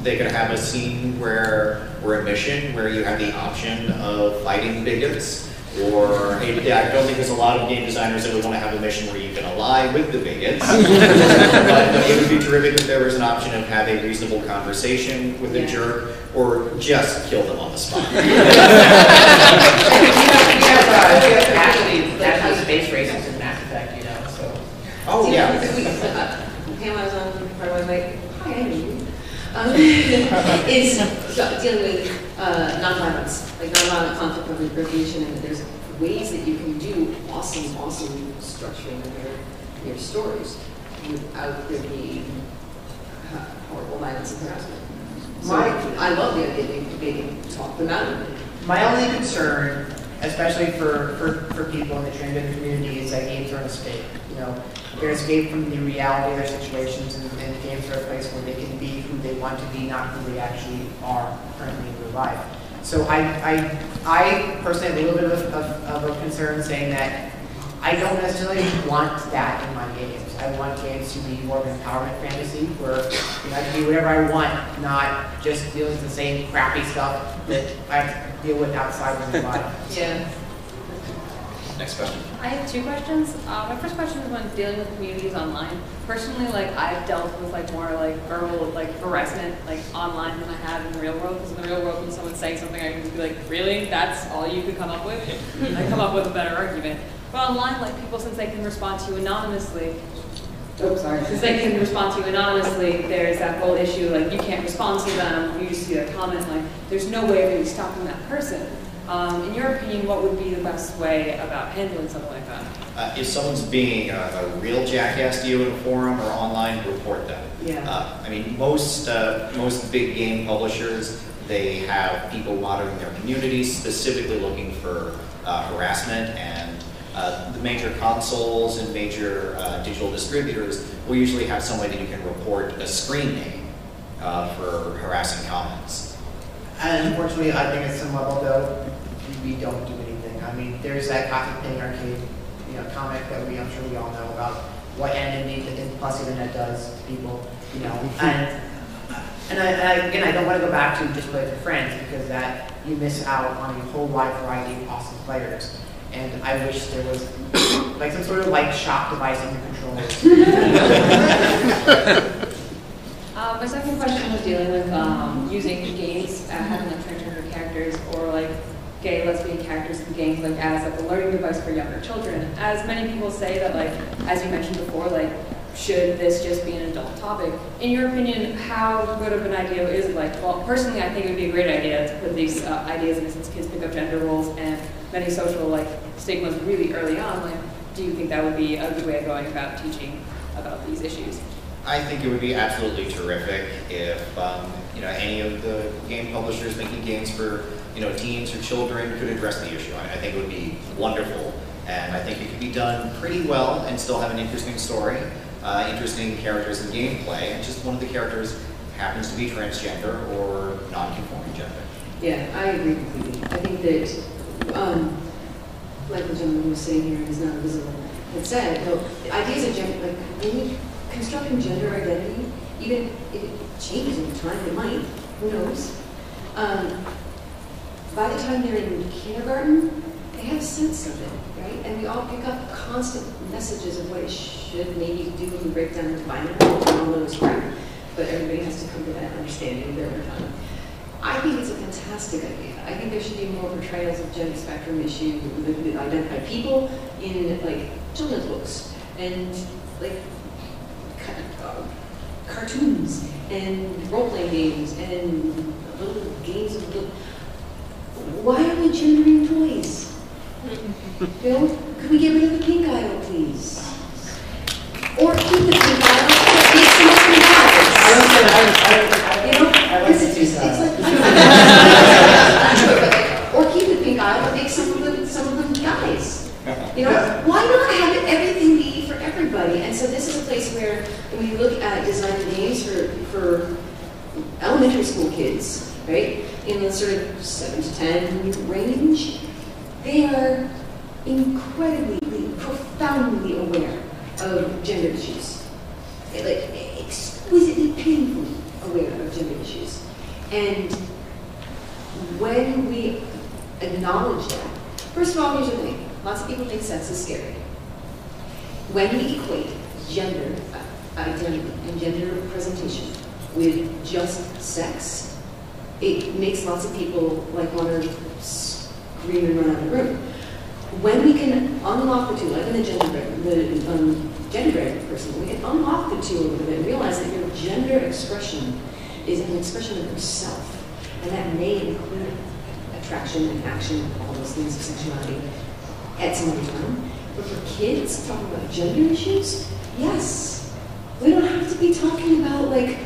they could have a scene or a mission where you have the option of fighting bigots. Or I don't think there's a lot of game designers that would want to have a mission where you can ally with the bigots. But it would be terrific if there was an option of have a reasonable conversation with a jerk, or just kill them on the spot. Actually space races in Mass Effect, so. Oh, yeah. Pamela was on part of my like, hi, I know you. Is dealing with nonviolence, like nonviolent conflict resolution, and there's ways that you can do awesome structuring of your stories without there being horrible violence and harassment. So I love the idea that they can talk them out of it. My only concern, especially for people in the transgender community, is that games are an escape. They're an escape from the reality of their situations, and games are a place where they can be who they want to be, not who they actually are currently in their life. So I personally have a little bit of a concern saying that I don't necessarily want that in my games. I want games to be more of an empowerment fantasy where I can do whatever I want, not just dealing with the same crappy stuff that I have to deal with outside of my life. Yeah. Next question. I have two questions. My first question is when dealing with communities online. Personally, I've dealt with more verbal harassment online than I have in the real world. Because in the real world, when someone's saying something, I can just be like, really? That's all you could come up with? I come up with a better argument. But online, people, since they can respond to you anonymously, since they can respond to you anonymously, there's that whole issue, you can't respond to them, you just see their comment, there's no way of really stopping that person. In your opinion, what would be the best way about handling something like that? If someone's being a real jackass to you in a forum or online, report them. Yeah. Most big game publishers, they have people monitoring their communities, specifically looking for harassment, and the major consoles and major digital distributors will usually have some way that you can report a screen name for harassing comments. And unfortunately, I think at some level, though, we don't do anything. There's that Coffee Penny Arcade, comic that I'm sure we all know about what anonymity plus the internet does to people, And again, I don't want to go back to just play with your friends, because that you miss out on a whole wide variety of awesome players. And I wish there was some sort of shock device in your controllers. My second question was dealing with using games, having transgender characters or gay, lesbian characters in games as a learning device for younger children. As many people say that as you mentioned before, should this just be an adult topic? In your opinion, how good of an idea is it? Well, personally, I think it would be a great idea to put these ideas in since kids pick up gender roles and many social stigmas really early on. Do you think that would be a good way of going about teaching about these issues? I think it would be absolutely terrific if any of the game publishers making games for teens or children could address the issue. I think it would be wonderful, and I think it could be done pretty well and still have an interesting story, interesting characters and gameplay, and just one of the characters happens to be transgender or non-conforming gender. Yeah, I agree completely. I think that, like the gentleman who was sitting here and is not visible, had said, the ideas of gender, when you constructing gender identity, even if it changes over time, it might, who knows? By the time they're in kindergarten, they have a sense of it, right? And we all pick up constant messages of what it should maybe do when you break down into binary. We all know it's right, but everybody has to come to that understanding of their own time. I think it's a fantastic idea. I think there should be more portrayals of gender spectrum issues that identify people in children's books and cartoons and role-playing games and little games of why are we gendering toys? Could we get rid of the pink aisle, please? Or keep the You know, why not have everything be for everybody? And so this is a place where, when you look at designing games for elementary school kids, right, in the sort of 7 to 10 range, they are incredibly, profoundly aware of gender issues. Like, exquisitely, painfully aware of gender issues. And when we acknowledge that, first of all, here's the thing. Lots of people think sex is scary. When we equate gender identity and gender presentation with just sex, it makes lots of people like want to scream and run out of the room. When we can unlock the two, like in the gender person, we can unlock the two a little bit and realize that your gender expression is an expression of yourself, and that may include attraction and action, all those things of sexuality at some other time. But for kids talking about gender issues, yes, we don't have to be talking about like,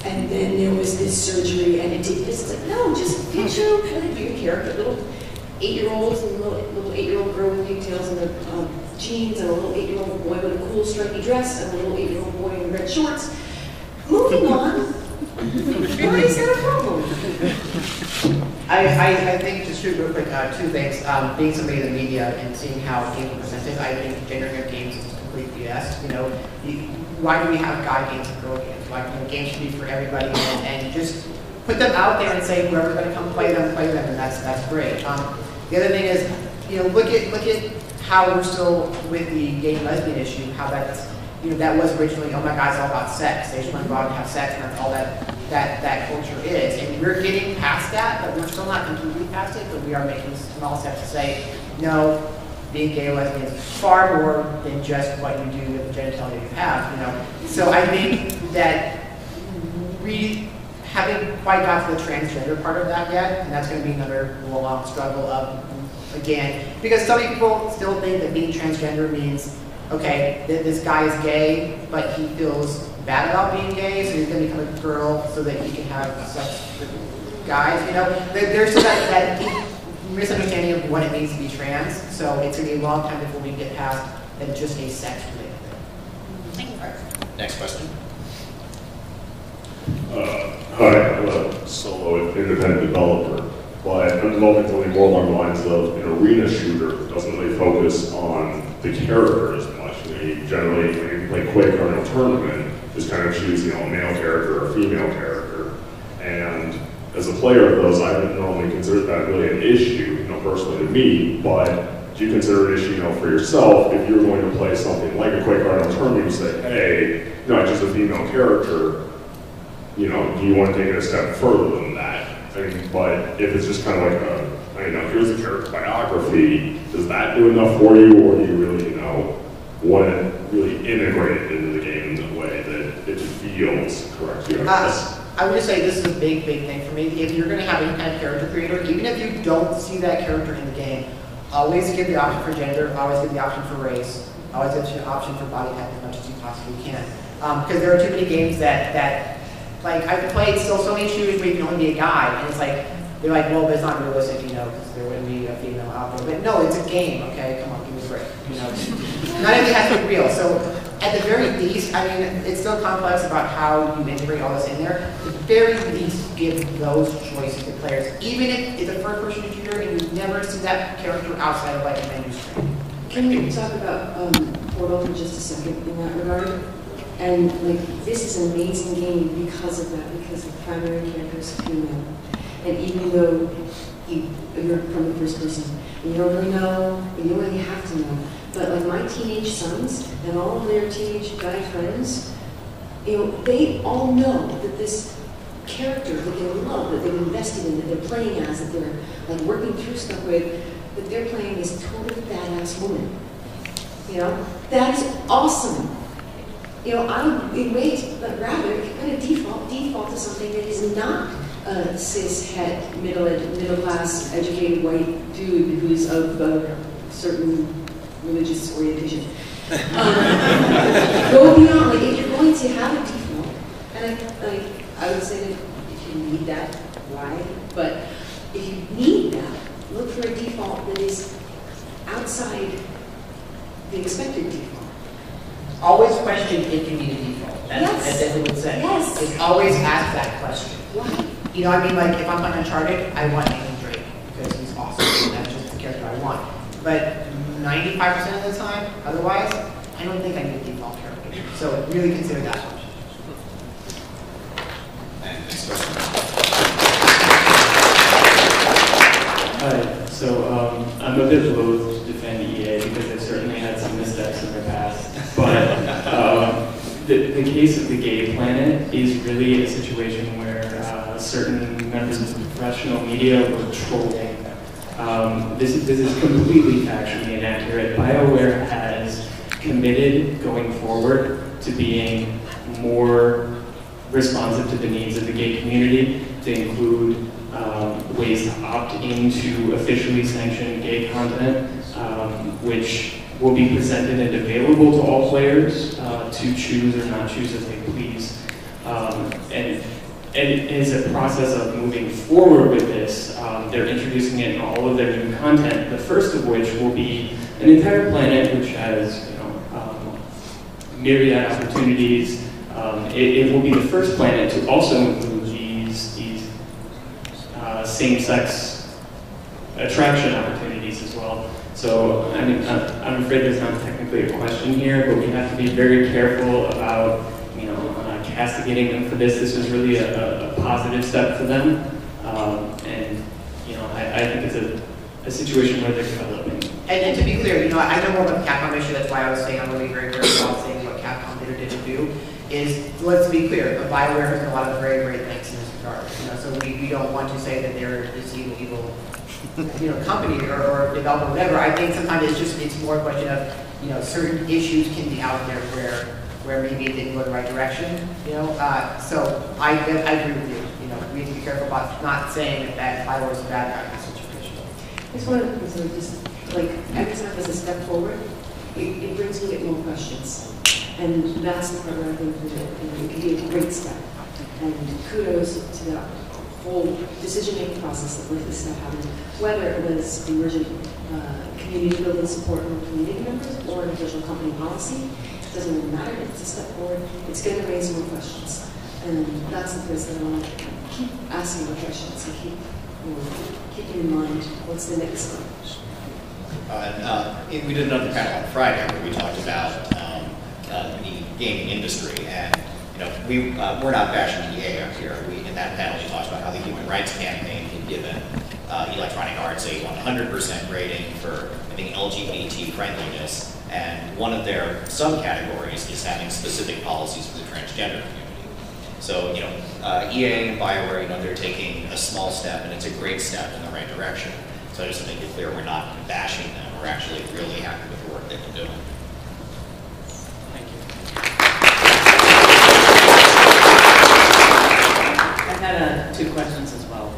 and then there was this surgery and it did this. It's like, no, just picture your character, little 8-year-olds and little 8-year-old girl with pigtails and their jeans, and a little 8-year-old boy with a cool stripy dress, and a little 8-year-old boy in red shorts. Moving on. Why is that a problem? I think, just real quick, two things. Being somebody in the media and seeing how games are presented, I think gendering of games is complete BS. You know, why do we have guy games and girl games? Why, games should be for everybody, and just put them out there and say whoever's going to come play them, and that's great. The other thing is, look at how we're still with the gay and lesbian issue, how that's, that was originally, oh my God, it's all about sex. They just want to go out and have sex, and that's all that culture is. And we're getting past that, but we're still not completely past it, but we are making small steps to say, no, being gay or lesbian is far more than just what you do with the genitalia you have, So I think that we haven't quite got to the transgender part of that yet, and that's going to be another long struggle of, again, because some people still think that being transgender means, okay, this guy is gay, but he feels bad about being gay, so he's going to become a girl so that he can have sex with guys, There's still that misunderstanding of what it means to be trans, so it's going to be a long time before we get past than just a sex-related thing. Thank you, Bart. Next question. Hi, I'm a solo independent developer, but I'm developing something more along the lines of an arena shooter that doesn't really focus on the character as much. You generally, when you play Quake or in a tournament, just kind of choose, a male character or a female character. And as a player of those, I wouldn't normally consider that really an issue, personally to me, but do you consider an issue, for yourself if you're going to play something like a Quake or in a tournament, you say, hey, no, it's just a female character, do you want to take it a step further than that? But if it's just kind of like here's a character biography, does that do enough for you, or do you really, want to really integrate it into the game in a way that it feels correct? I would just say this is a big thing for me. If you're going to have any kind of character creator, even if you don't see that character in the game, always give the option for gender, always give the option for race, always give the option for body type as much as you possibly can. Because there are too many games that like, I've played still so many shooters where you can only be a guy, and it's like, they're like, well, but it's not realistic, because there wouldn't be a female out there. But no, it's a game, okay? Come on, give me a break, Not everything has to be real. So, at the very least, it's still complex about how you integrate all this in there. At the very least, give those choices to players. Even if it's a first-person shooter and you never see that character outside of, like, a menu screen. Can we talk about Portal for just a second in that regard? And this is an amazing game because of that, because the primary character is female. And even though you're from the first person, and you don't really know, and you don't really have to know, but my teenage sons and all of their teenage guy friends, they all know that this character that they love, that they've invested in, that they're playing as, that they're working through stuff with, that they're playing this totally badass woman. That is awesome. I would wait, but rather kind of default to something that is not a cis-het, middle-class, educated white dude who's of a certain religious orientation. Go beyond. If you're going to have a default, and I would say that if you need that, why? But if you need that, look for a default that is outside the expected default. Always question it can be the default. That's Yes. as they would say. Yes. Is always ask that question. Why? You know, I mean, like, if I'm playing Uncharted, I want Nathan Drake, because he's awesome, that's just the character I want. But 95% of the time, otherwise, I don't think I need a default character. So really consider that option. And next question. Hi, so I'm a bit loath to defend EA because they've certainly had some missteps in their past. But the case of the Gay Planet is really a situation where certain members of the professional media were trolling. This is completely factually inaccurate. BioWare has committed going forward to being more responsive to the needs of the gay community, to include ways to opt into officially sanctioned gay content, which will be presented and available to all players to choose or not choose as they please. And as a process of moving forward with this, they're introducing it in all of their new content, the first of which will be an entire planet which has myriad opportunities. It will be the first planet to also include these same-sex attraction opportunities as well. So, I mean, I'm afraid there's not technically a question here, but we have to be very careful about, castigating them for this. This was really a positive step for them, and I think it's a situation where they're developing. And to be clear, I know more about the Capcom issue. That's why I was saying I'm really very careful about saying what Capcom did or didn't do. Let's be clear, BioWare has done a lot of very great things in this regard. So we don't want to say that they're this evil company or developer, whatever. I think sometimes it's more a question of certain issues can be out there where maybe it didn't go the right direction. So I agree with you. We need to be careful about not saying that BioWare is a bad guy in this situation. It's one of the things that just like every time there's a step forward, it brings with it more questions. And that's the part where I think that it can be a great step. And kudos to that whole decision-making process that let this stuff happen. Whether it was emergent community building support from community members or an official company policy, it doesn't really matter. It's a step forward. It's going to raise more questions. And that's the place that I want to keep asking the questions and keeping in mind what's the next step. We did another panel on Friday where we talked about the gaming industry, and we're not bashing EA up here. In that panel we talked about how the Human Rights Campaign had given Electronic Arts a 100% rating for, I think, LGBT friendliness, and one of their subcategories is having specific policies for the transgender community. So EA and BioWare, they're taking a small step, and it's a great step in the right direction. So just to make it clear, we're not bashing them. We're actually really happy with the work they've been doing. Thank you. I had two questions as well.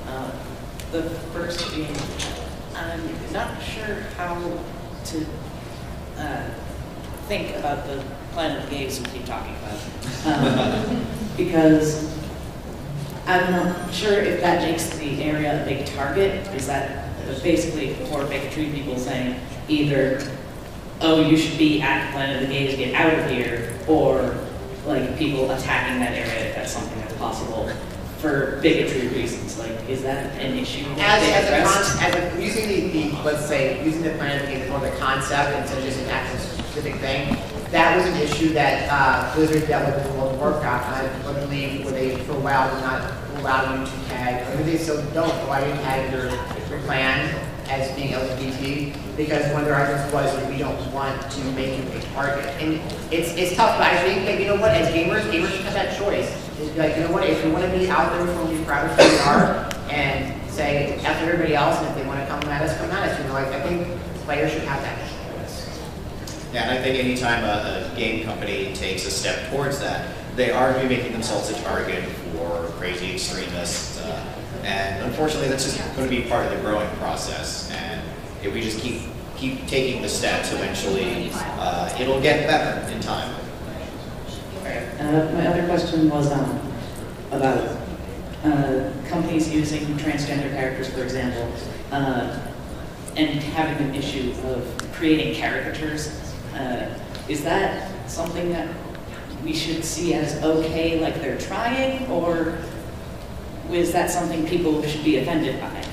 The first being, I'm not sure how to think about the Planet of Gays we keep talking about. Because I'm not sure if that makes the area a big target. Is that basically for bigotry people saying either, oh, you should be at Planet of the Gays, get out of here, or like people attacking that area if that's something that's possible for bigotry reasons? Like, is that an issue? Using the Planet of the Gays as more of a concept instead of just an actual specific thing, that was an issue that Blizzard dealt with in World of Warcraft, and I believe where they, for a while, did not allow you to tag, or they still don't allow you to tag your clan as being LGBT, because one of their arguments was that we don't want to make you a target. And it's tough, but I think that, as gamers should have that choice. It's like, if you want to be out there from these proud of who we are, and say, F everybody else, and if they want to come at us, come at us. I think players should have that choice. Yeah, and I think anytime a game company takes a step towards that, they are making themselves a target for crazy extremists. And unfortunately, that's just going to be part of the growing process. And if we just keep taking the steps, eventually it'll get better in time. My other question was about companies using transgender characters, for example, and having an issue of creating caricatures Is that something that we should see as okay, like they're trying, or is that something people should be offended by?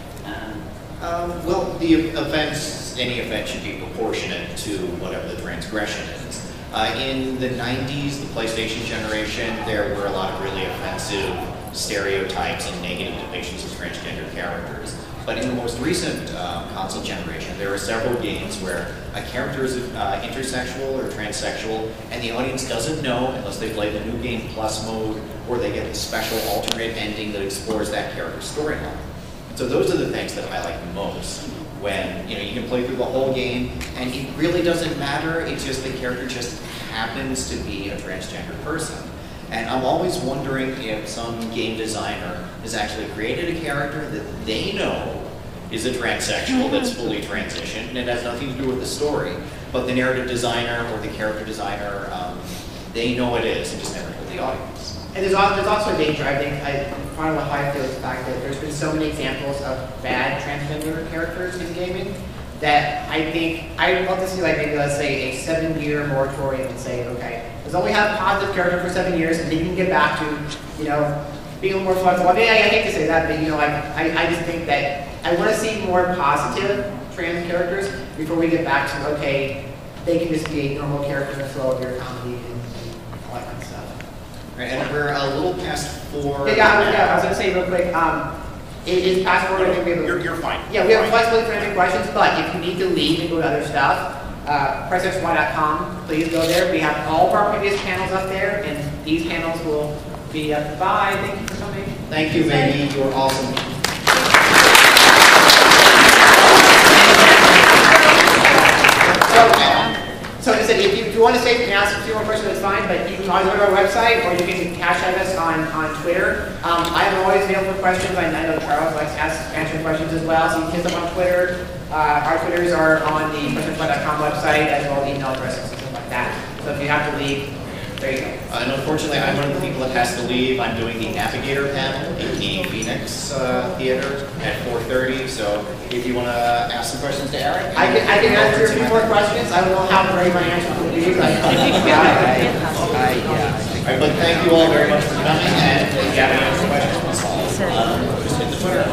Well, the offense, any offense should be proportionate to whatever the transgression is. In the 90s, the PlayStation generation, there were a lot of really offensive stereotypes and negative depictions of transgender characters. But in the most recent console generation, there are several games where a character is intersexual or transsexual, and the audience doesn't know unless they play the New Game Plus mode, or they get the special alternate ending that explores that character's storyline. So those are the things that I like most. When you can play through the whole game, and it really doesn't matter. It's just the character just happens to be a transgender person. And I'm always wondering if some game designer has actually created a character that they know is a transsexual that's fully transitioned, and it has nothing to do with the story. But the narrative designer or the character designer, they know it is, and just never told the audience. And there's also a danger, I think, part of how I feel is the fact that there's been so many examples of bad transgender characters in gaming that I think I'd love to see, like, maybe let's say a 7-year moratorium and say, okay, let's only have positive character for 7 years, and then you can get back to, being a little more flexible. I mean, I hate to say that, but I just think that I want to see more positive trans characters before we get back to, okay, they can just be a normal character in the flow of your comedy and all that kind of stuff. Right, and we're a little past 4. Yeah, I was going to say real quick, it is past 4. I think we have You're fine. Yeah, we have flexibility for any questions, but if you need to leave and go to other stuff, PressXY.com, please go there. We have all of our previous panels up there, and these panels will be up. Bye, thank you for coming. Thank you, Maggie, you were awesome. So as I said, if you want to stay and ask a few more questions, that's fine, but you can always go to our website, or you can hashtag us on Twitter. I'm always available for questions. I know Charles likes answering questions as well, so you can hit them on Twitter. Our Twitters are on the PressXY.com website, as well as email addresses and stuff like that. So if you have to leave, there you go. And unfortunately, I'm one of the people that has to leave. I'm doing the Navigator panel in the Phoenix Theater at 4:30. So if you want to ask some questions to Eric, I can answer a few more questions. I don't know how great my answers will be. But but thank you all very much for coming. And if you have any other questions, just hit the Twitter.